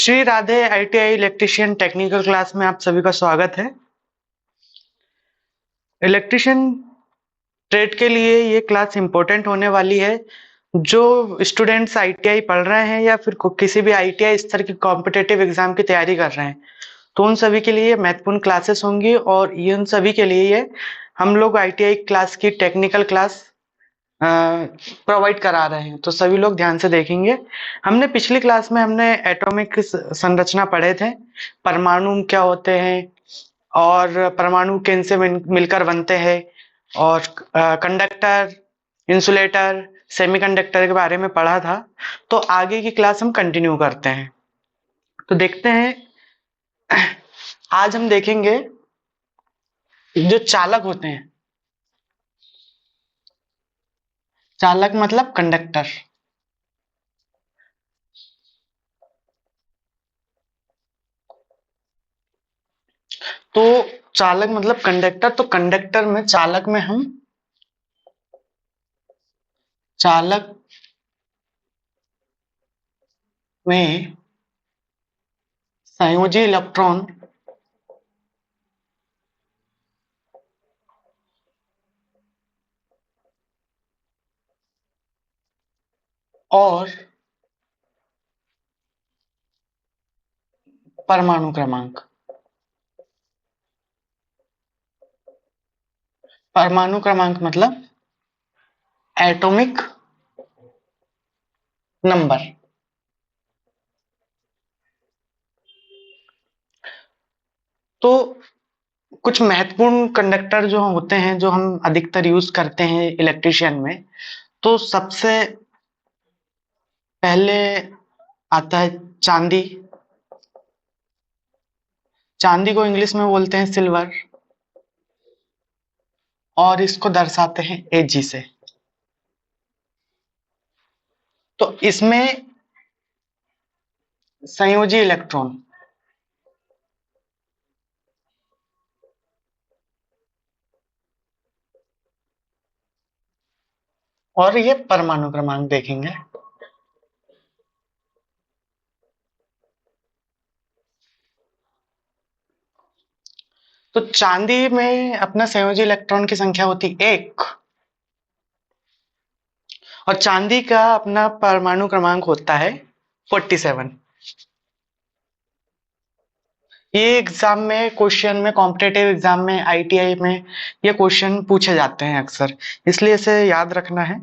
Shri Radhe ITI electrician technical class में आप सभी का स्वागत है। इलेक्ट्रीशियन ट्रेड के लिए ये क्लास इंपॉर्टेंट होने वाली है। जो स्टूडेंट्स आईटीआई पढ़ रहे हैं या फिर किसी भी आईटीआई स्तर की कॉम्पिटेटिव एग्जाम की तैयारी कर रहे हैं, तो उन सभी के लिए महत्वपूर्ण क्लासेस होंगी और ये उन सभी के लिए ये हम लोग आईटीआई क्लास की टेक्निकल क्लास प्रोवाइड करा रहे हैं, तो सभी लोग ध्यान से देखेंगे। हमने पिछली क्लास में हमने एटॉमिक संरचना पढ़े थे, परमाणु क्या होते हैं और परमाणु किन से मिलकर बनते हैं, और कंडक्टर, इंसुलेटर, सेमीकंडक्टर के बारे में पढ़ा था। तो आगे की क्लास हम कंटिन्यू करते हैं। तो देखते हैं, आज हम देखेंगे जो चालक होते हैं। चालक मतलब कंडक्टर। तो चालक मतलब कंडक्टर, तो कंडक्टर में चालक में हम चालक में संयोजी इलेक्ट्रॉन और परमाणु क्रमांक। परमाणु क्रमांक मतलब एटॉमिक नंबर। तो कुछ महत्वपूर्ण कंडक्टर जो होते हैं, जो हम अधिकतर यूज करते हैं इलेक्ट्रिशियन में, तो सबसे पहले आता है चांदी। चांदी को इंग्लिश में बोलते हैं सिल्वर, और इसको दर्शाते हैं एजी से। तो इसमें संयोजी इलेक्ट्रॉन और ये परमाणु क्रमांक देखेंगे। तो चांदी में अपना संयोजी इलेक्ट्रॉन की संख्या होती 1, और चांदी का अपना परमाणु क्रमांक होता है 47। ये एग्जाम में, क्वेश्चन में, कॉम्पिटेटिव एग्जाम में, आईटीआई में ये क्वेश्चन पूछे जाते हैं अक्सर, इसलिए इसे याद रखना है।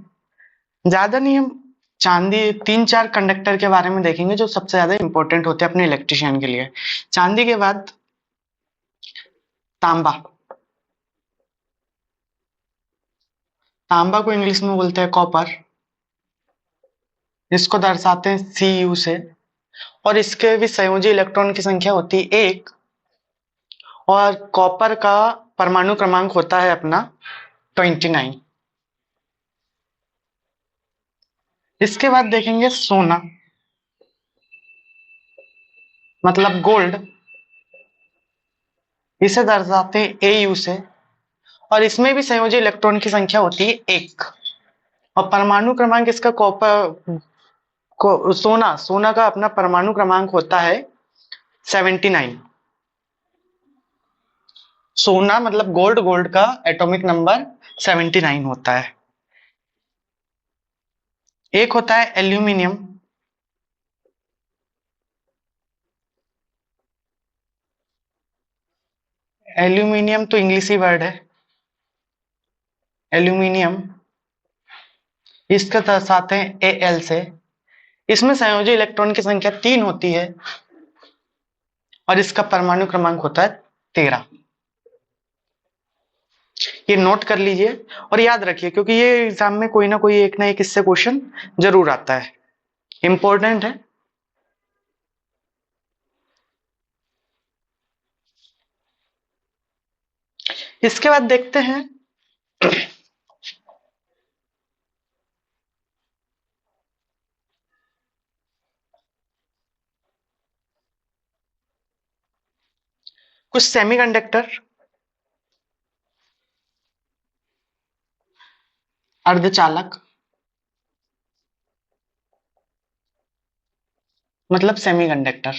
ज्यादा नहीं, हम चांदी 3-4 कंडक्टर के बारे में देखेंगे जो सबसे ज्यादा इंपॉर्टेंट होते हैं अपने इलेक्ट्रिशियन के लिए। चांदी के बाद तांबा। तांबा को इंग्लिश में बोलते हैं कॉपर, इसको दर्शाते हैं Cu से, और इसके भी संयोजी इलेक्ट्रॉन की संख्या होती है 1, और कॉपर का परमाणु क्रमांक होता है अपना 29। इसके बाद देखेंगे सोना, मतलब गोल्ड, इसे दर्शाते हैं Au से, और इसमें भी संयोजी इलेक्ट्रॉन की संख्या होती है 1, और परमाणु क्रमांक इसका कॉपर को सोना सोना का अपना परमाणु क्रमांक होता है 79। सोना मतलब गोल्ड, गोल्ड का एटॉमिक नंबर 79 होता है। एक होता है एल्यूमिनियम। एल्यूमिनियम तो इंग्लिश ही वर्ड है, एल्यूमिनियम, इसका दर्शाते हैं Al से। इसमें संयोजी इलेक्ट्रॉन की संख्या 3 होती है, और इसका परमाणु क्रमांक होता है 13। ये नोट कर लीजिए और याद रखिए, क्योंकि ये एग्जाम में कोई ना एक इससे क्वेश्चन जरूर आता है, इंपॉर्टेंट है। इसके बाद देखते हैं कुछ सेमीकंडक्टर, अर्धचालक, मतलब सेमीकंडक्टर।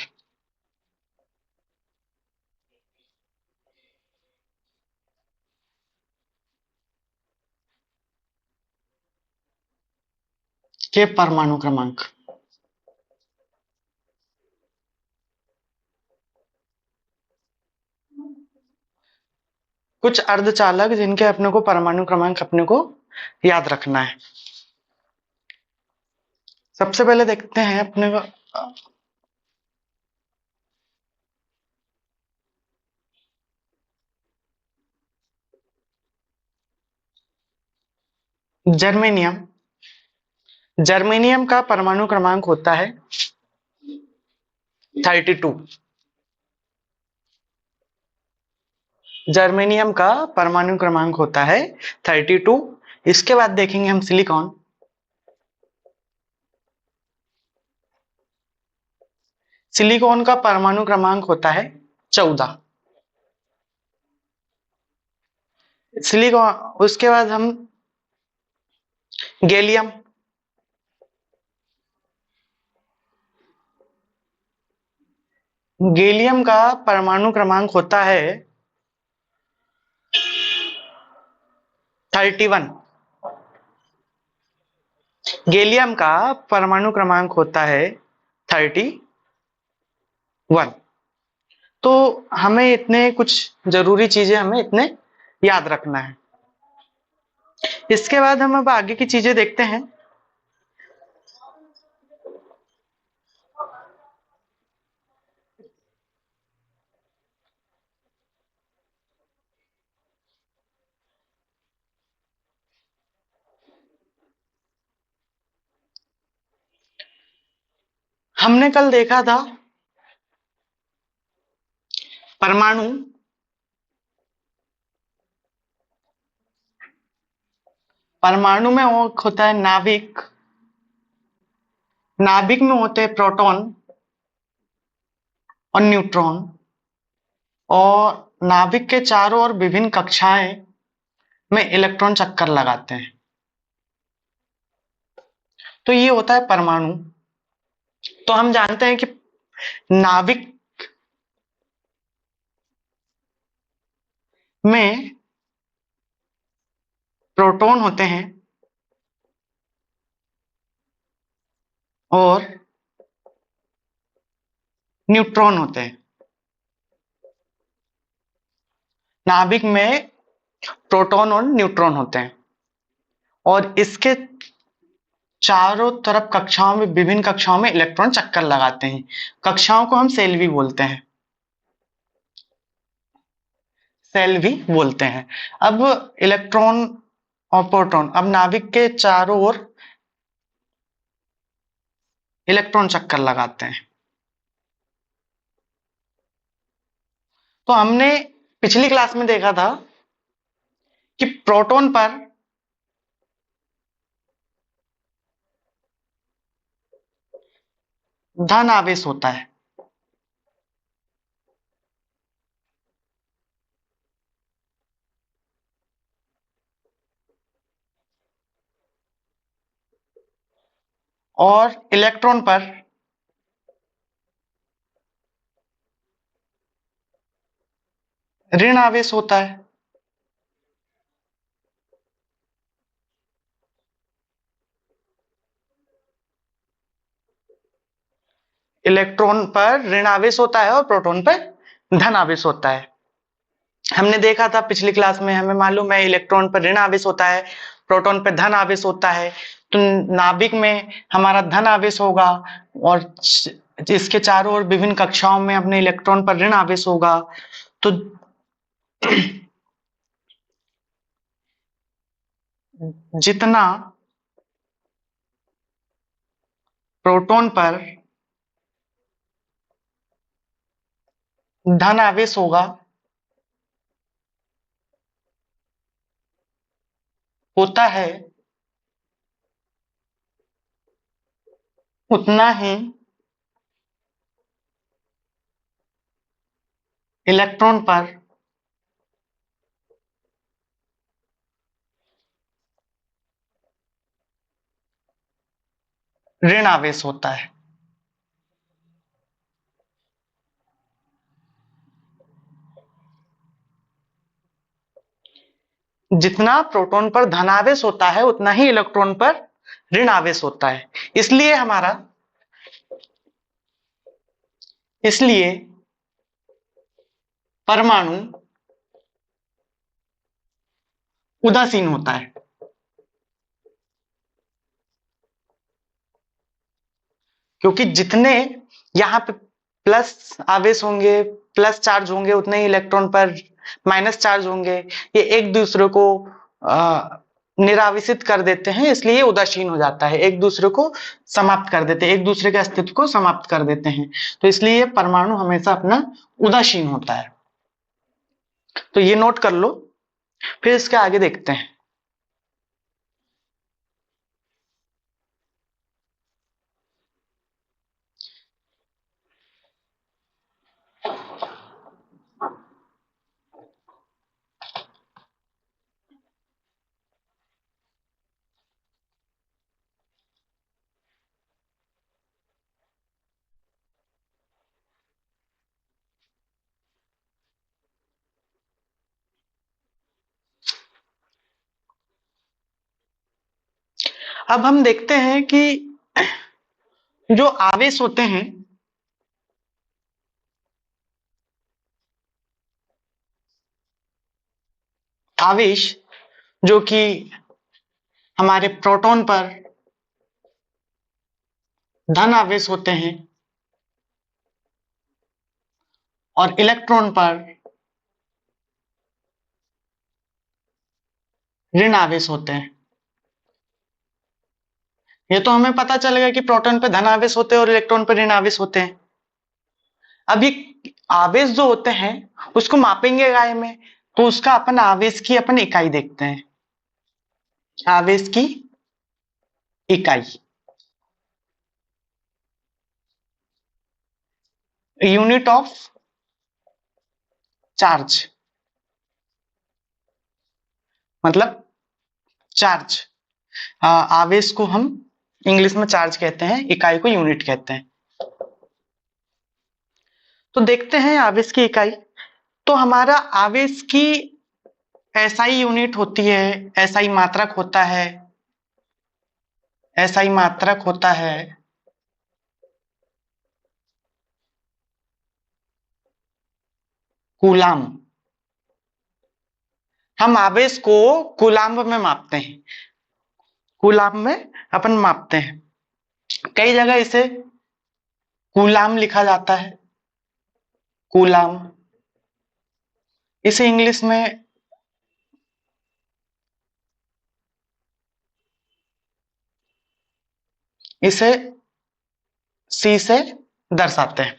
के परमाणु क्रमांक। कुछ अर्धचालक जिनके अपने को परमाणु क्रमांक अपने को याद रखना है। सबसे पहले देखते हैं अपने को जर्मेनियम। जर्मेनियम का परमाणु क्रमांक होता है 32। जर्मेनियम का परमाणु क्रमांक होता है 32। इसके बाद देखेंगे हम सिलिकॉन। सिलिकॉन का परमाणु क्रमांक होता है 14। सिलिकॉन, उसके बाद हम गैलियम। गैलियम का परमाणु क्रमांक होता है 31। गैलियम का परमाणु क्रमांक होता है 31। तो हमें इतने कुछ जरूरी चीजें हमें इतने याद रखना है। इसके बाद हम अब आगे की चीजें देखते हैं। हमने कल देखा था परमाणु परमाणु में होता है नाभिक। नाभिक में होते हैं प्रोटॉन और न्यूट्रॉन, और नाभिक के चारों ओर विभिन्न कक्षाएं में इलेक्ट्रॉन चक्कर लगाते हैं। तो ये होता है परमाणु। तो हम जानते हैं कि नाभिक में प्रोटॉन होते हैं और न्यूट्रॉन होते हैं। नाभिक में प्रोटॉन और न्यूट्रॉन होते हैं, और इसके चारों तरफ कक्षाओं में, विभिन्न कक्षाओं में इलेक्ट्रॉन चक्कर लगाते हैं। कक्षाओं को हम सेल भी बोलते हैं। सेल भी बोलते हैं। अब इलेक्ट्रॉन और प्रोटॉन, अब नाभिक के चारों ओर इलेक्ट्रॉन चक्कर लगाते हैं। तो हमने पिछली क्लास में देखा था कि प्रोटॉन पर धन आवेश होता है, और इलेक्ट्रॉन पर ऋण आवेश होता है। इलेक्ट्रॉन पर ऋण आवेश होता है और प्रोटॉन पर धन आवेश होता है। हमने देखा था पिछली क्लास में, हमें मालूम है इलेक्ट्रॉन पर ऋण आवेश होता है, प्रोटॉन पर धन आवेश होता है। तो नाभिक में हमारा धन आवेश होगा, और इसके चारों ओर विभिन्न कक्षाओं में अपने इलेक्ट्रॉन पर ऋण आवेश होगा। तो जितना प्रोटॉन पर धन आवेश होगा होता है, उतना ही इलेक्ट्रॉन पर ऋण आवेश होता है। जितना प्रोटॉन पर धन आवेश होता है उतना ही इलेक्ट्रॉन पर ऋण आवेश होता है। इसलिए परमाणु उदासीन होता है, क्योंकि जितने यहाँ पे प्लस आवेश होंगे, प्लस चार्ज होंगे, उतने ही इलेक्ट्रॉन पर माइनस चार्ज होंगे। ये एक दूसरे को निरावेशित कर देते हैं, इसलिए ये उदासीन हो जाता है, एक दूसरे को समाप्त कर देते हैं, एक दूसरे के अस्तित्व को समाप्त कर देते हैं। तो इसलिए परमाणु हमेशा अपना उदासीन होता है। तो ये नोट कर लो, फिर इसके आगे देखते हैं। अब हम देखते हैं कि जो आवेश होते हैं, आवेश जो कि हमारे प्रोटॉन पर धन आवेश होते हैं और इलेक्ट्रॉन पर ऋण आवेश होते हैं। ये तो हमें पता चलेगा कि प्रोटॉन पे धन आवेश होते हैं और इलेक्ट्रॉन पर ऋण आवेश होते हैं। अब ये आवेश जो होते हैं उसको मापेंगे इकाई में, तो उसका अपन आवेश की अपन इकाई देखते हैं। आवेश की इकाई, यूनिट ऑफ चार्ज, मतलब चार्ज। आवेश को हम इंग्लिश में चार्ज कहते हैं, इकाई को यूनिट कहते हैं। तो देखते हैं आवेश की इकाई। तो हमारा आवेश की एसआई यूनिट होती है, एसआई मात्रक होता है, एसआई मात्रक होता है कूलाम। हम आवेश को कूलाम में मापते हैं, कूलाम में अपन मापते हैं। कई जगह इसे कूलाम लिखा जाता है, कूलाम। इसे इंग्लिश में इसे सी से दर्शाते हैं,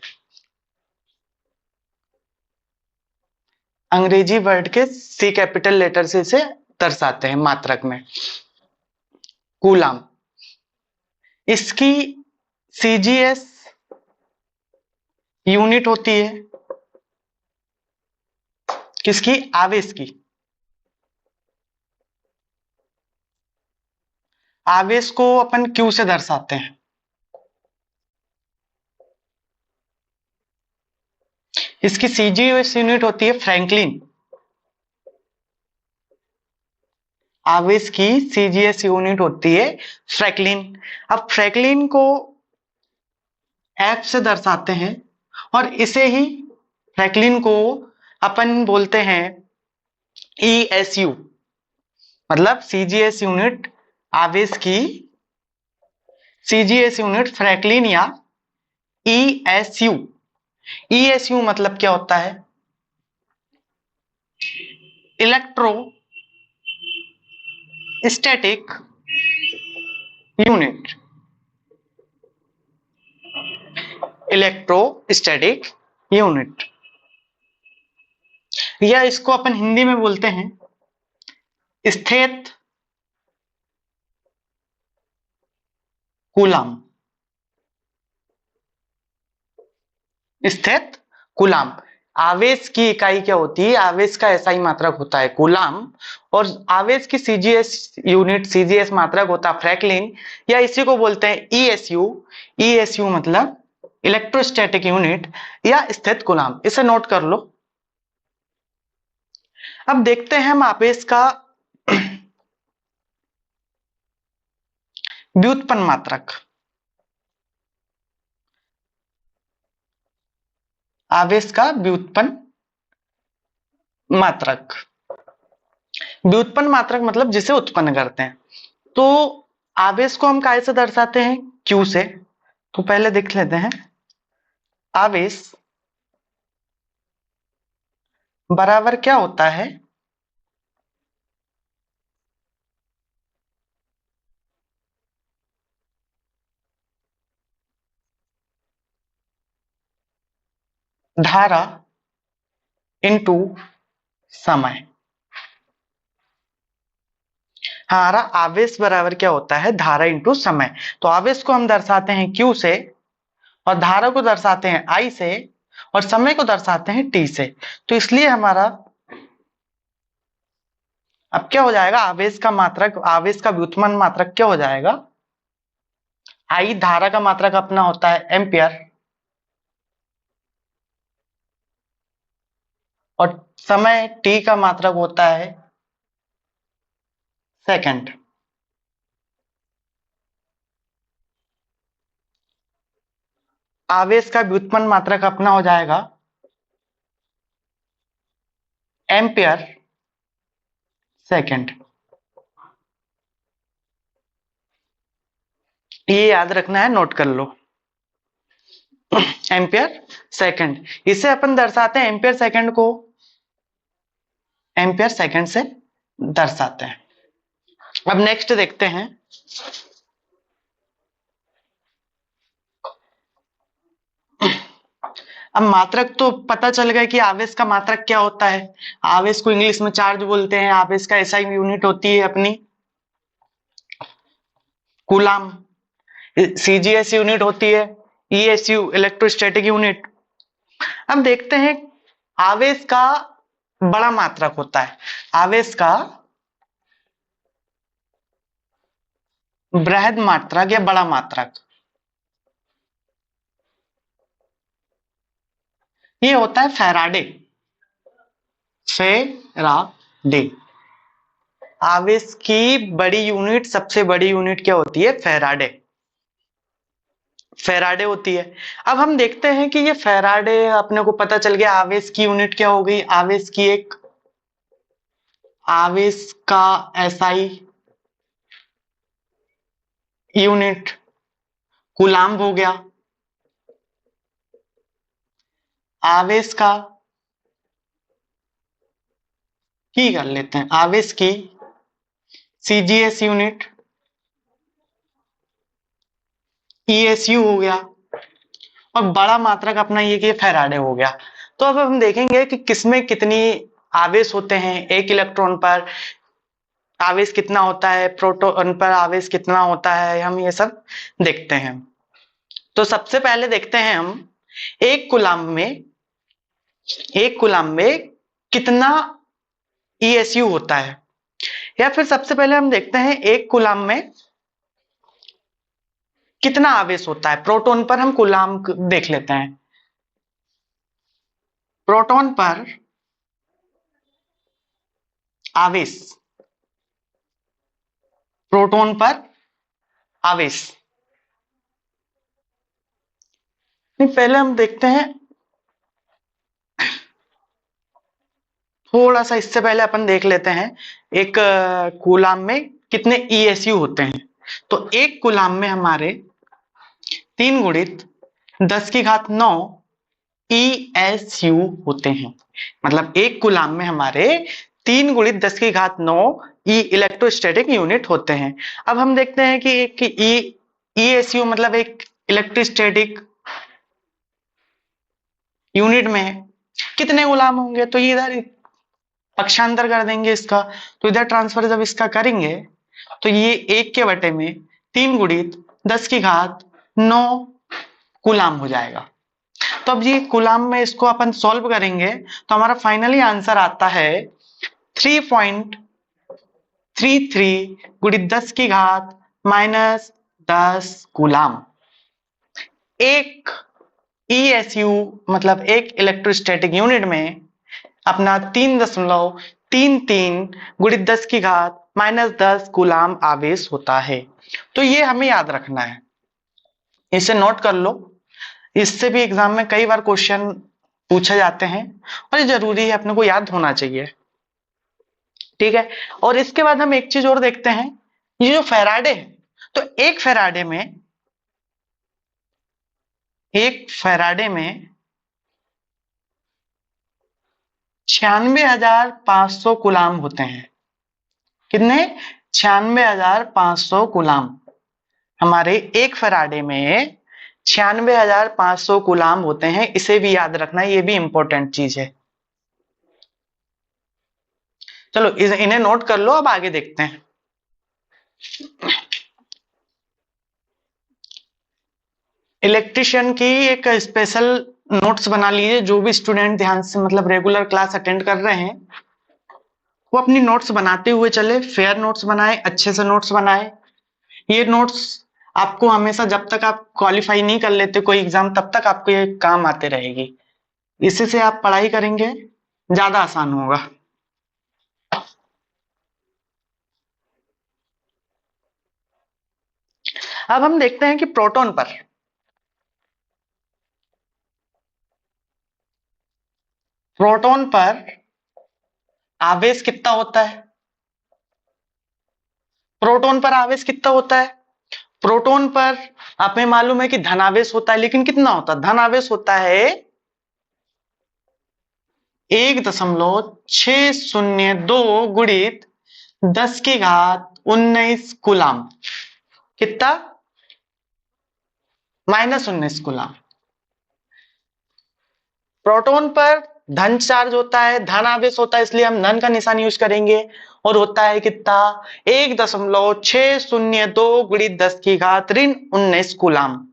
अंग्रेजी वर्ड के सी कैपिटल लेटर से इसे दर्शाते हैं मात्रक में, कूलाम। इसकी सीजीएस यूनिट होती है, किसकी? आवेश की। आवेश को अपन क्यू से दर्शाते हैं। इसकी सीजीएस यूनिट होती है फ्रैंकलिन। आवेश की सीजीएस यूनिट होती है फ्रैंकलिन। अब फ्रैंकलिन को एफ से दर्शाते हैं और इसे ही फ्रैंकलिन को अपन बोलते हैं ईएसयू, मतलब सीजीएस यूनिट आवेश की सीजीएस यूनिट फ्रैंकलिन या ईएसयू। ईएसयू मतलब क्या होता है? Electro static unit, electrostatic unit, या इसको अपन हिंदी में बोलते हैं स्थित कूलाम। स्थित कूलाम। आवेश की इकाई क्या होती है? आवेश का एसआई मात्रक होता है कूलाम, और आवेश की सीजीएस यूनिट, सीजीएस मात्रक होता है फ्रैंकलिन, या इसी को बोलते हैं ईएसयू। ईएसयू मतलब इलेक्ट्रोस्टैटिक यूनिट या स्थित कूलाम। इसे नोट कर लो। अब देखते हैं हम आवेश का व्युत्पन्न मात्रक, आवेश का व्युत्पन्न मात्रक। व्युत्पन्न मात्रक मतलब जिसे उत्पन्न करते हैं। तो आवेश को हम काय से दर्शाते हैं? Q से। तो पहले देख लेते हैं, आवेश बराबर क्या होता है? धारा इनटू समय। हमारा आवेश बराबर क्या होता है? धारा इंटू समय। तो आवेश को हम दर्शाते हैं Q से, और धारा को दर्शाते हैं I से, और समय को दर्शाते हैं T से। तो इसलिए हमारा अब क्या हो जाएगा? आवेश का मात्रक, आवेश का व्युत्पन्न मात्रक क्या हो जाएगा? I धारा का मात्रक अपना होता है एम्पियर, और समय T का मात्रक होता है सेकंड। आवेश का व्युत्पन्न मात्रक अपना हो जाएगा एम्पियर सेकंड। ये याद रखना है, नोट कर लो, एम्पियर सेकंड। इसे अपन दर्शाते हैं, एम्पियर सेकंड को एम्पियर सेकंड से दर्शाते हैं। अब नेक्स्ट देखते हैं, अब मात्रक तो पता चल गया कि आवेश का मात्रक क्या होता है। आवेश को इंग्लिश में चार्ज बोलते हैं। आवेश का एसआई यूनिट होती है अपनी कूलाम। सीजीएस यूनिट होती है ईएसयू, इलेक्ट्रोस्टैटिक यूनिट। अब देखते हैं, आवेश का बड़ा मात्रक होता है, आवेश का बृहद मात्रक या बड़ा मात्रक, ये होता है फैराडे। फेराडे। आवेश की बड़ी यूनिट, सबसे बड़ी यूनिट क्या होती है? फैराडे। फैराडे होती है। अब हम देखते हैं कि ये फैराडे, अपने को पता चल गया आवेश की यूनिट क्या हो गई। आवेश की एक, आवेश का एसआई यूनिट कूलाम्ब हो गया। आवेश का की कर लेते हैं, आवेश की सीजीएस यूनिट ईएसयू हो गया, और बड़ा मात्रक अपना ये कि फैराडे हो गया। तो अब हम देखेंगे कि किसमें कितनी आवेश होते हैं। एक इलेक्ट्रॉन पर आवेश कितना होता है, प्रोटॉन पर आवेश कितना होता है, हम ये सब देखते हैं। तो सबसे पहले देखते हैं हम एक कूलाम्ब में, एक कूलाम्ब में कितना ईएसयू होता है। या फिर सबसे पहले हम देखते हैं एक कूलाम्ब में कितना आवेश होता है। प्रोटॉन पर हम कूलाम्ब देख लेते हैं। प्रोटॉन पर आवेश, प्रोटॉन पर आवेश, नहीं पहले हम देखते हैं, थोड़ा सा इससे पहले अपन देख लेते हैं एक कूलाम्ब में कितने ईएसयू होते हैं। तो एक कूलाम्ब में हमारे 3 गुणित 10⁹ ईएसयू होते हैं। मतलब एक कूलाम्ब में हमारे 3 गुणित 10⁹ ई इलेक्ट्रोस्टैटिक यूनिट होते हैं। अब हम देखते हैं कि एक ईएसयू मतलब एक इलेक्ट्रोस्टैटिक यूनिट में कितने गुलाम होंगे। तो ये इधर पक्षांतर कर देंगे इसका, तो इधर ट्रांसफर जब इसका करेंगे तो ये 1 के बटे में 3 गुणित 10⁹ कूलाम हो जाएगा। तो अब ये कूलाम में इसको अपन सॉल्व करेंगे तो हमारा फाइनली आंसर आता है 3.33 गुणित 10⁻⁻10 कूलाम। एक ईएसयू मतलब एक इलेक्ट्रोस्टैटिक यूनिट में अपना 3.33 गुणित 10⁻⁻ -10 कूलाम आवेश होता है। तो ये हमें याद रखना है, इसे नोट कर लो। इससे भी एग्जाम में कई बार क्वेश्चन पूछे जाते हैं और ये जरूरी है, अपने को याद होना चाहिए। ठीक है, और इसके बाद हम एक चीज और देखते हैं, ये जो फैराडे है, तो एक फैराडे में 96,500 गुलाम होते हैं। कितने? 96,500 गुलाम। हमारे एक फैराडे में 96,500 गुलाम होते हैं, इसे भी याद रखना, ये भी इंपॉर्टेंट चीज है। चलो इन्हें नोट कर लो, अब आगे देखते हैं। इलेक्ट्रिशियन की एक स्पेशल नोट्स बना लीजिए, जो भी स्टूडेंट ध्यान से मतलब रेगुलर क्लास अटेंड कर रहे हैं वो अपनी नोट्स बनाते हुए चले, फेयर नोट्स बनाए, अच्छे से नोट्स बनाए। ये नोट्स आपको हमेशा, जब तक आप क्वालिफाई नहीं कर लेते कोई एग्जाम, तब तक आपको ये काम आते रहेगी। इसी से आप पढ़ाई करेंगे, ज्यादा आसान होगा। अब हम देखते हैं कि प्रोटॉन पर आवेश कितना होता है। प्रोटॉन पर आवेश कितना होता है? प्रोटॉन पर हमें मालूम है कि धनावेश होता है, लेकिन कितना होता है? धनावेश होता है 1.602 गुणित 10⁻19 कूलाम। कितना? -19 कूलाम। प्रोटॉन पर धन चार्ज होता है, धन आवेश होता है, इसलिए हम धन का निशान यूज करेंगे, और होता है कितना? 1.602 गुणित 10⁻19 कूलाम।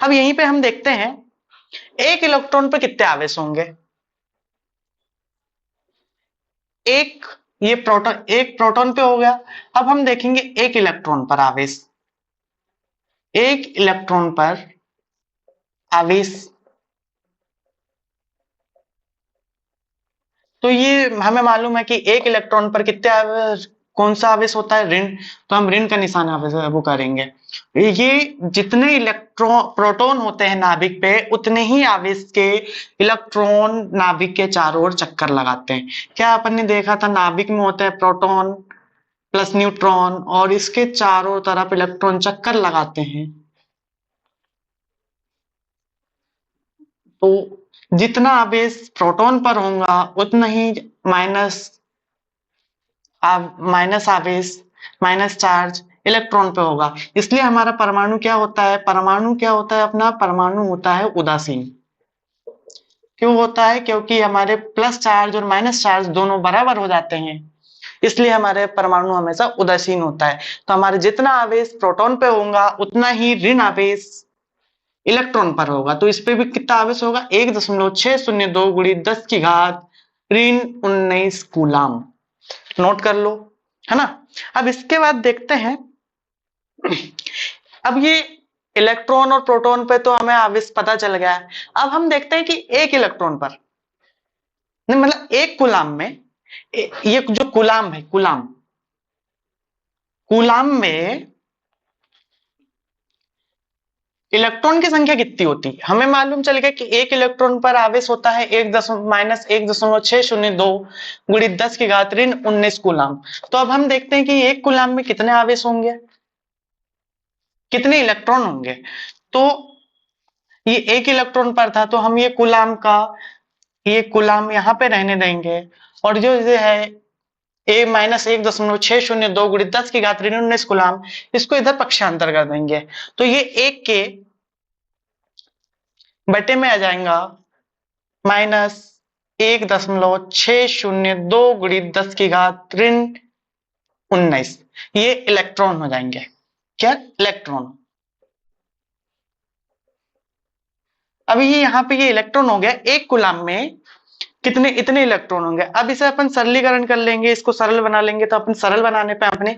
अब यहीं पे हम देखते हैं एक इलेक्ट्रॉन पर कितने आवेश होंगे। एक प्रोटॉन पे हो गया। अब हम देखेंगे एक इलेक्ट्रॉन पर आवेश। एक इलेक्ट्रॉन पर आवेश, तो ये हमें मालूम है कि एक इलेक्ट्रॉन पर कितने आवेश, कौन सा आवेश होता है? ऋण। तो हम ऋण का निशान आवेश वो करेंगे। ये जितने इलेक्ट्रॉन प्रोटॉन होते हैं नाभिक पे, उतने ही आवेश के इलेक्ट्रॉन नाभिक के चारों ओर चक्कर लगाते हैं। क्या अपन ने देखा था, नाभिक में होते हैं प्रोटॉन प्लस न्यूट्रॉन, और इसके चारों तरफ इलेक्ट्रॉन चक्कर लगाते हैं। तो जितना आवेश प्रोटॉन पर होगा, उतना ही माइनस आवेश, माइनस चार्ज इलेक्ट्रॉन पे होगा। इसलिए हमारा परमाणु क्या होता है? परमाणु क्या होता है अपना? परमाणु होता है उदासीन। क्यों होता है? क्योंकि हमारे प्लस चार्ज और माइनस चार्ज दोनों बराबर हो जाते हैं, इसलिए हमारे परमाणु हमेशा उदासीन होता है। तो हमारे जितना आवेश प्रोटॉन पे होगा, उतना ही ऋण आवेश इलेक्ट्रॉन पर होगा। तो इस पे भी कितना आवेश होगा? 1.602 गुणित 10⁻19 कूलाम। नोट कर लो, है ना। अब इसके बाद देखते हैं, अब ये इलेक्ट्रॉन और प्रोटॉन पे तो हमें आवेश पता चल गया है। अब हम देखते हैं कि एक इलेक्ट्रॉन पर, नहीं मतलब एक कूलाम में, ये जो कूलाम है, कूलाम में इलेक्ट्रॉन की संख्या कितनी होती है? हमें मालूम चल गया कि एक इलेक्ट्रॉन पर आवेश होता है -1.602 गुणित 10⁻19 कूलाम। तो अब हम देखते हैं कि एक कूलाम में कितने आवेश होंगे, कितने इलेक्ट्रॉन होंगे। तो ये एक इलेक्ट्रॉन पर था, तो हम ये कूलाम यहाँ पे रहने देंगे, और जो ये है -1.602 गुणित 10⁻19 कूलाम, इसको इधर पक्षांतर कर देंगे। तो ये एक के बटे में आ जाएगा -1.602 गुणित 10⁻19। ये इलेक्ट्रॉन हो जाएंगे। क्या? इलेक्ट्रॉन। अभी ये यहाँ पे ये इलेक्ट्रॉन हो गया, एक कूलाम में कितने, इतने इलेक्ट्रॉन होंगे। अब इसे अपन सरलीकरण कर लेंगे, इसको सरल बना लेंगे, तो अपन सरल बनाने पे अपने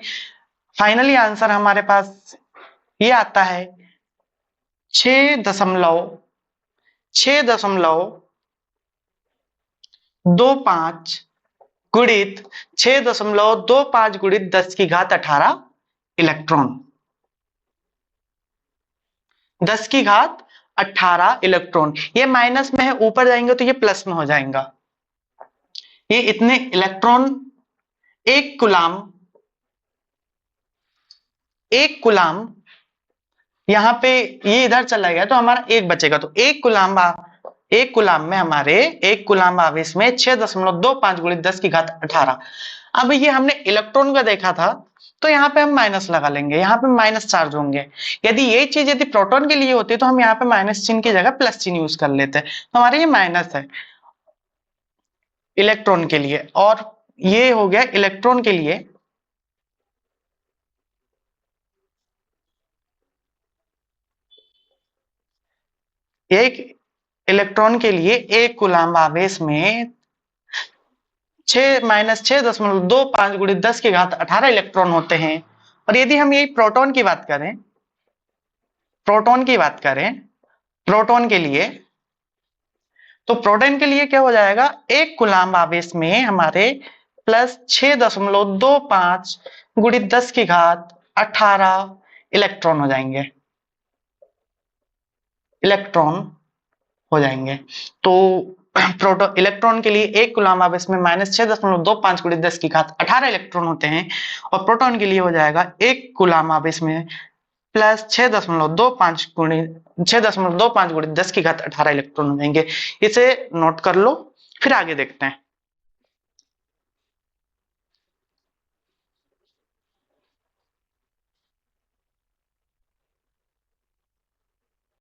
फाइनली आंसर हमारे पास ये आता है 6.25 गुणित 6.25 गुणित 10 की घात 18 इलेक्ट्रॉन। 10 की घात 18 इलेक्ट्रॉन। ये माइनस में है, ऊपर जाएंगे तो ये प्लस में हो जाएगा। ये इतने इलेक्ट्रॉन एक कुलाम यहाँ पे, ये इधर चला गया तो हमारा एक बचेगा। तो एक कुलाम में हमारे एक कुलाम आवेश में 6.25 गुणित 10 की घात 18। अब ये हमने इलेक्ट्रॉन का देखा था तो यहाँ पे हम माइनस लगा लेंगे, यहाँ पे माइनस चार्ज होंगे। यदि ये चीज यदि प्रोटॉन के लिए होती तो हम यहाँ पे माइनस चिन्ह की जगह प्लस चिन्ह यूज कर लेते। तो हमारे ये माइनस है इलेक्ट्रॉन के लिए, और ये हो गया इलेक्ट्रॉन के लिए। एक इलेक्ट्रॉन के लिए एक कूलाम आवेश में 6-6.25 गुणित 10 की घात 18 इलेक्ट्रॉन होते हैं। और यदि हम यही प्रोटॉन की बात करें, प्रोटॉन के लिए, तो प्रोटॉन के लिए क्या हो जाएगा, एक कूलाम आवेश में हमारे प्लस 6.25 गुणित 10 की घात 18 इलेक्ट्रॉन हो जाएंगे, तो इलेक्ट्रॉन के लिए एक कूलाम आवेश में -6.25 गुणित 10 की घात 18 इलेक्ट्रॉन होते हैं, और प्रोटॉन के लिए हो जाएगा एक कूलाम आवेश में प्लस 6.25 गुणित 10 की घात 18 इलेक्ट्रॉन हो जाएंगे। इसे नोट कर लो, फिर आगे देखते हैं।